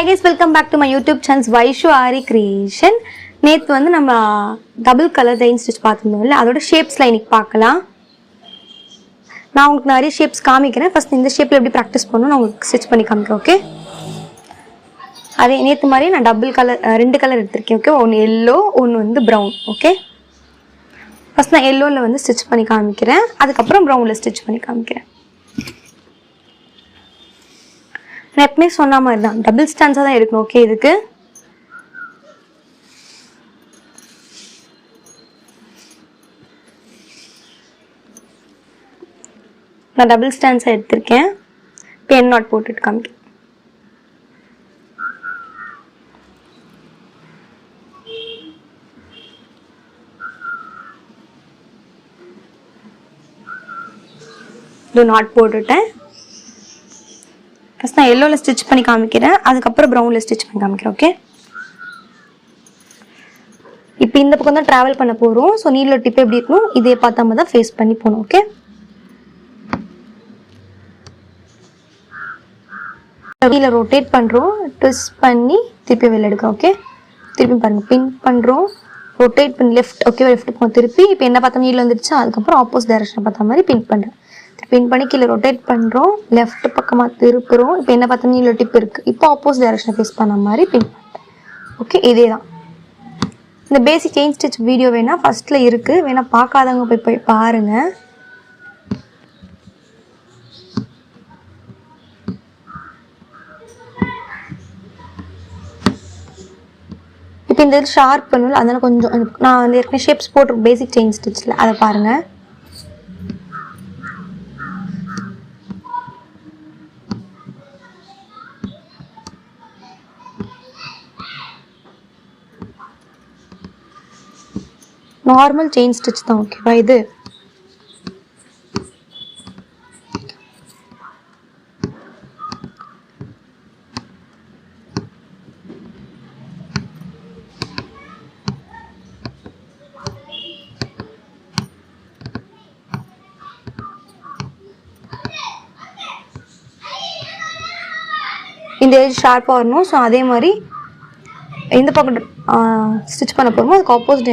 Hi guys, welcome back to my YouTube channel Vaishu Ari Creation. நேத்து வந்து நம்ம double colour line stitch பார்த்திருந்தோம்ல, அதோட ஷேப்ஸ்ல இன்னைக்கு பார்க்கலாம். நான் உங்களுக்கு நிறைய ஷேப்ஸ் காமிக்கிறேன். ஃபர்ஸ்ட் இந்த ஷேப்ல எப்படி பிராக்டிஸ் பண்ணனும் நான் உங்களுக்கு ஸ்டிட்ச் பண்ணி காமிக்கிறேன். ஓகே, அதே நேத்து மாதிரி நான் டபுள் கலர் ரெண்டு கலர் எடுத்துர்க்கேன். ஓகே, ஒன்னு yellow ஒன்னு வந்து brown. ஓகே, ஃபர்ஸ்ட் நான் yellowல வந்து ஸ்டிட்ச் பண்ணி காமிக்கிறேன், அதுக்கு அப்புறம் brownல ஸ்டிட்ச் பண்ணி காமிக்கிறேன். நான் எப்பவுமே சொன்ன மாதிரி தான் டபுள் ஸ்டான்ஸா தான் எடுக்கணும். ஓகே, இதுக்கு நான் டபுள் ஸ்டான்ஸா எடுத்திருக்கேன். பென் நாட் போட்டுட்டு காமிக்கிறேன். இது நாட் போட்டுட்டேன். ஃபர்ஸ்ட் நான் yellowல ஸ்டிட்ச் பண்ணி காமிக்கிறேன், அதுக்கு அப்புறம் brownல ஸ்டிட்ச் பண்ணி காமிக்கிறேன். ஓகே, இப்போ இந்த பக்கம் தான் டிராவல் பண்ண போறோம். சோ நீலோட டிப் எப்படி இருக்கும் இதே பார்த்தாம தான் ஃபேஸ் பண்ணி போணும். ஓகே, நீல ரொட்டேட் பண்றோம், ட்விஸ்ட் பண்ணி திருப்பி வெளிய எடுக்கிறோம். ஓகே, திருப்பி பாருங்க, பின் பண்றோம், ரொட்டேட் பண்ணி லெஃப்ட். ஓகே, லெஃப்ட் பக்கம் திருப்பி இப்போ என்ன பார்த்தா நீல வந்துருச்சு, அதுக்கு அப்புறம் ஆப்போசிட் டைரக்ஷன் பார்த்த மாதிரி பின் பண்றேன். பின் பண்ணி கீழே ரொட்டேட் பண்ணுறோம், லெஃப்ட் பக்கமாக திருப்புறோம். இப்போ என்ன பார்த்தா நீல டிப் இருக்குது, இப்போ ஆப்போசிட் டைரக்ஷன் ஃபேஸ் பண்ண மாதிரி பின் பண்ணுறேன். ஓகே, இதே தான். இந்த பேசிக் செயின் ஸ்டிச் வீடியோ வேணால் ஃபஸ்ட்டில் இருக்குது, வேணால் பார்க்காதவங்க போய் பாருங்கள். இப்போ இந்த இது ஷார்ப் பண்ணல, அதனால் கொஞ்சம் நான் வந்து ஏற்கனவே ஷேப்ஸ் போட்டிருக்கேன் பேசிக் செயின் ஸ்டிச்சில், அதை பாருங்கள். நார்மல் செயின் ஸ்டிச் தான். ஓகேவா, இது இந்த ஏஜ் ஷார்ப்பாக வரணும். ஸோ அதே மாதிரி இந்த பக்கம் ஸ்டிச் பண்ண போகிறோமோ அதுக்கு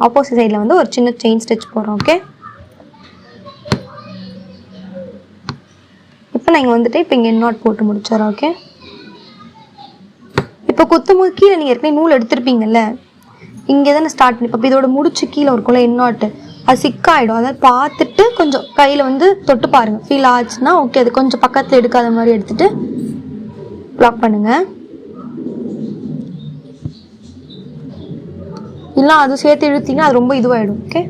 ஆப்போசிட் சைடில் வந்து ஒரு சின்ன செயின் ஸ்டிச் போடுறோம். ஓகே, இப்போ நான் இங்கே வந்துட்டு இப்போ இங்கே நாட் போட்டு முடிச்சிடறோம். ஓகே, இப்போ குத்தும் போது கீழே நீங்கள் ஏற்கனவே நூல் எடுத்துருப்பீங்கல்ல, இங்கே தானே ஸ்டார்ட் பண்ணி, இப்போ இதோட முடிச்சு கீழே இருக்கும்ல எண்ணாட்டு, அது சிக்காயிடும். அதாவது பார்த்துட்டு கொஞ்சம் கையில் வந்து தொட்டு பாருங்கள், ஃபீல் ஆச்சுன்னா ஓகே, அது கொஞ்சம் பக்கத்தில் எடுக்காத மாதிரி எடுத்துகிட்டு ப்ளாக் பண்ணுங்கள். இல்லை அது சேர்த்து இழுத்தீங்கன்னா அது ரொம்ப இதுவாகிடும். ஓகே,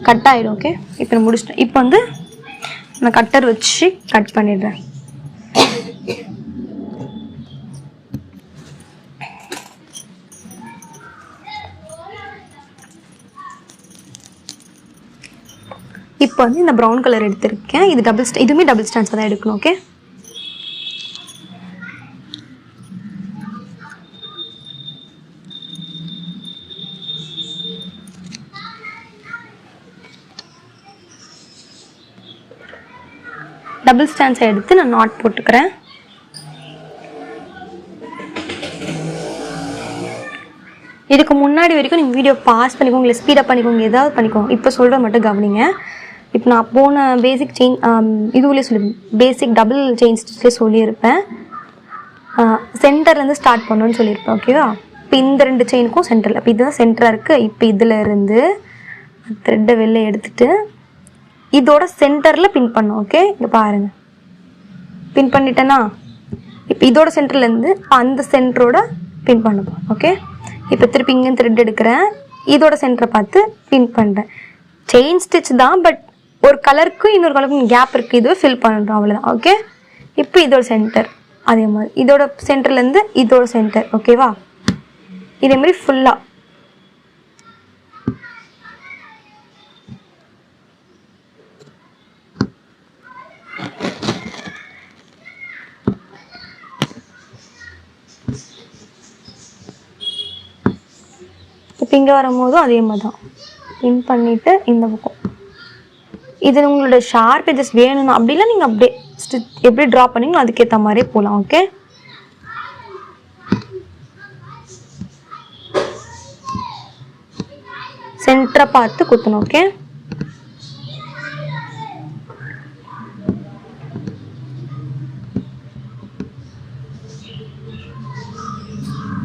கட் ஆகிடும். ஓகே, இப்போ நான் முடிச்சிட்டேன். இப்போ வந்து நான் கட்டர் வச்சு கட் பண்ணிடுறேன். இப்போ வந்து இந்த ப்ரௌன் கலர் எடுத்திருக்கேன், இது இதுவுமே டபுள் ஸ்டான்ஸ் தான் எடுக்கணும். ஓகே, டபுள் ஸ்டான்ஸை எடுத்து நான் நாட் போட்டுக்கிறேன். இதுக்கு முன்னாடி வரைக்கும் நீங்கள் வீடியோ பாஸ் பண்ணிக்கோங்க, இல்லை ஸ்பீடப் பண்ணிக்கோங்க, ஏதாவது பண்ணிக்கோங்க. இப்போ சொல்கிற மட்டும் கவனிங்க. இப்போ நான் போன பேசிக் செயின் இதுலேயே பேசிக் டபுள் செயின் ஸ்டிச்லேயே சொல்லியிருப்பேன், சென்டர்லேருந்து ஸ்டார்ட் பண்ணணும்னு சொல்லியிருப்பேன். ஓகேவா, இப்போ இந்த ரெண்டு செயினுக்கும் சென்டரில், இப்போ இதுதான் சென்டராக இருக்குது. இப்போ இதில் இருந்து த்ரெட்டை வெளில எடுத்துகிட்டு இதோட சென்டரில் பின் பண்ணும். ஓகே, இங்கே பாருங்கள், பின் பண்ணிட்டேன்னா இப்போ இதோட சென்டர்லேருந்து அந்த சென்டரோட பின் பண்ணுவோம். ஓகே, இப்போ திருப்பி இங்கே த்ரெட் எடுக்கிறேன், இதோட சென்டரை பார்த்து பின் பண்ணுறேன். செயின் ஸ்டிச் தான், பட் ஒரு கலருக்கும் இன்னொரு கலருக்கும் கேப் இருக்குது, இதுவே ஃபில் பண்ணுறோம், அவ்வளோதான். ஓகே, இப்போ இதோட சென்டர் அதே மாதிரி இதோட சென்டர்லேருந்து இதோட சென்டர். ஓகேவா, இதே மாதிரி ஃபுல்லாக இப்போ இங்கே வரும்போதும் அதே மாதிரி தான் பின் பண்ணிவிட்டு இந்த பக்கம் இது உங்களோட ஷார்ப் எட்ஜஸ் வேணும்னா அப்படிலாம் நீங்கள் அப்படியே ஸ்டிச் எப்படி ட்ரா பண்ணீங்களோ அதுக்கேற்ற மாதிரியே போகலாம். ஓகே, சென்டரை பார்த்து குத்தணும். ஓகே,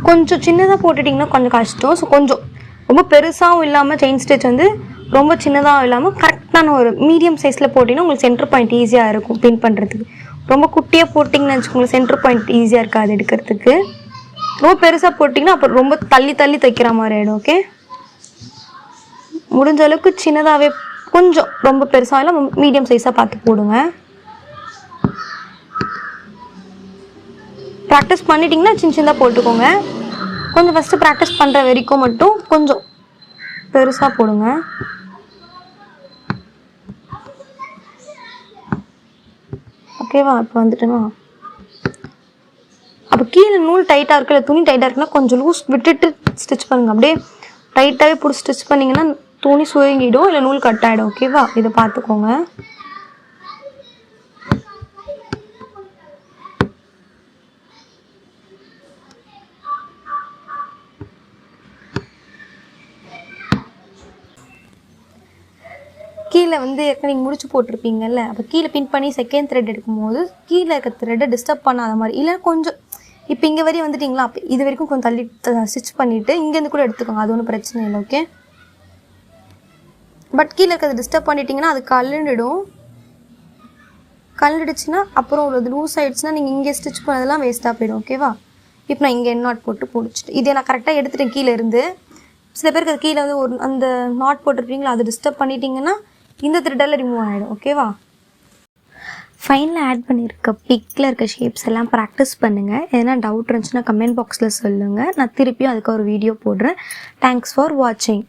கொஞ்சம் சின்னதாக போட்டுட்டிங்கன்னா கொஞ்சம் கஷ்டம். ஸோ கொஞ்சம் ரொம்ப பெருசாகவும் இல்லாமல் செயின் ஸ்டிச் வந்து ரொம்ப சின்னதாகவும் இல்லாமல் கரெக்டான ஒரு மீடியம் சைஸில் போட்டிங்கன்னா உங்களுக்கு சென்டர் பாயிண்ட் ஈஸியாக இருக்கும் பின் பண்ணுறதுக்கு. ரொம்ப குட்டியாக போட்டிங்கன்னு வச்சுக்கோங்களேன், சென்டர் பாயிண்ட் ஈஸியாக இருக்காது எடுக்கிறதுக்கு. ரொம்ப பெருசாக போட்டிங்கன்னா அப்புறம் ரொம்ப தள்ளி தள்ளி தைக்கிற மாதிரி ஆகிடும். ஓகே, முடிஞ்ச அளவுக்கு சின்னதாகவே, கொஞ்சம் ரொம்ப பெருசாக இல்லை மீடியம் சைஸாக பார்த்து போடுங்க. ப்ராக்டிஸ் பண்ணிட்டீங்கன்னா சின்ன சின்னதாக போட்டுக்கோங்க. கொஞ்சம் ஃபஸ்ட்டு ப்ராக்டிஸ் பண்ணுற வரைக்கும் மட்டும் கொஞ்சம் பெருசாக போடுங்க. ஓகேவா? இப்போ வந்துட்டுனா அப்போ கீழே நூல் டைட்டாக இருக்கு, இல்லை துணி டைட்டாக இருக்குன்னா கொஞ்சம் லூஸ் விட்டுட்டு ஸ்டிச் பண்ணுங்கள். அப்படியே டைட்டாகவே பிடிச்சி ஸ்டிச் பண்ணிங்கன்னா துணி சுருங்கிடும், இல்லை நூல் கட் ஆகிடும். ஓகேவா? இதை பார்த்துக்கோங்க. கீழே வந்து ஏற்கனவே நீங்கள் முடிச்சு போட்டிருப்பீங்கல்ல, அப்போ கீழே பின் பண்ணி செகண்ட் த்ரெட் எடுக்கும்போது கீழே இருக்க த்ரெட்டை டிஸ்டர்ப் பண்ணாத மாதிரி, இல்லை கொஞ்சம் இப்போ இங்கே வரையும் வந்துட்டிங்களா, அப்போ இது வரைக்கும் கொஞ்சம் தள்ளி ஸ்டிச் பண்ணிவிட்டு இங்கேருந்து கூட எடுத்துக்கோங்க, அது ஒன்றும் பிரச்சனை இல்லை. ஓகே, பட் கீழே இருக்கிறத டிஸ்டர்ப் பண்ணிட்டீங்கன்னா அது கலண்டுடுச்சுன்னா அப்புறம் ஒரு லூஸ் ஆகிடுச்சுன்னா நீங்கள் இங்கே ஸ்டிச் பண்ணதெல்லாம் வேஸ்ட்டாக போயிடும். ஓகேவா? இப்போ நான் இங்கே நாட் போட்டு பிடிச்சிட்டு இதே நான் கரெக்டாக எடுத்துட்டேன் கீழே இருந்து. சில பேருக்கு அது கீழே வந்து ஒரு அந்த நாட் போட்டிருப்பீங்களா, அது டிஸ்டர்ப் பண்ணிட்டீங்கன்னா இந்த த்ரெட்டெல்லாம் ரிமூவ் ஆகிடும். ஓகேவா? ஃபைனலாக ஆட் பண்ணியிருக்க பிக்கில் இருக்க ஷேப்ஸ் எல்லாம் ப்ராக்டிஸ் பண்ணுங்கள். எதனா டவுட் இருந்துச்சுன்னா கமெண்ட் பாக்ஸில் சொல்லுங்கள், நான் திருப்பியும் அதுக்கு ஒரு வீடியோ போடுறேன். தேங்க்ஸ் ஃபார் வாட்சிங்.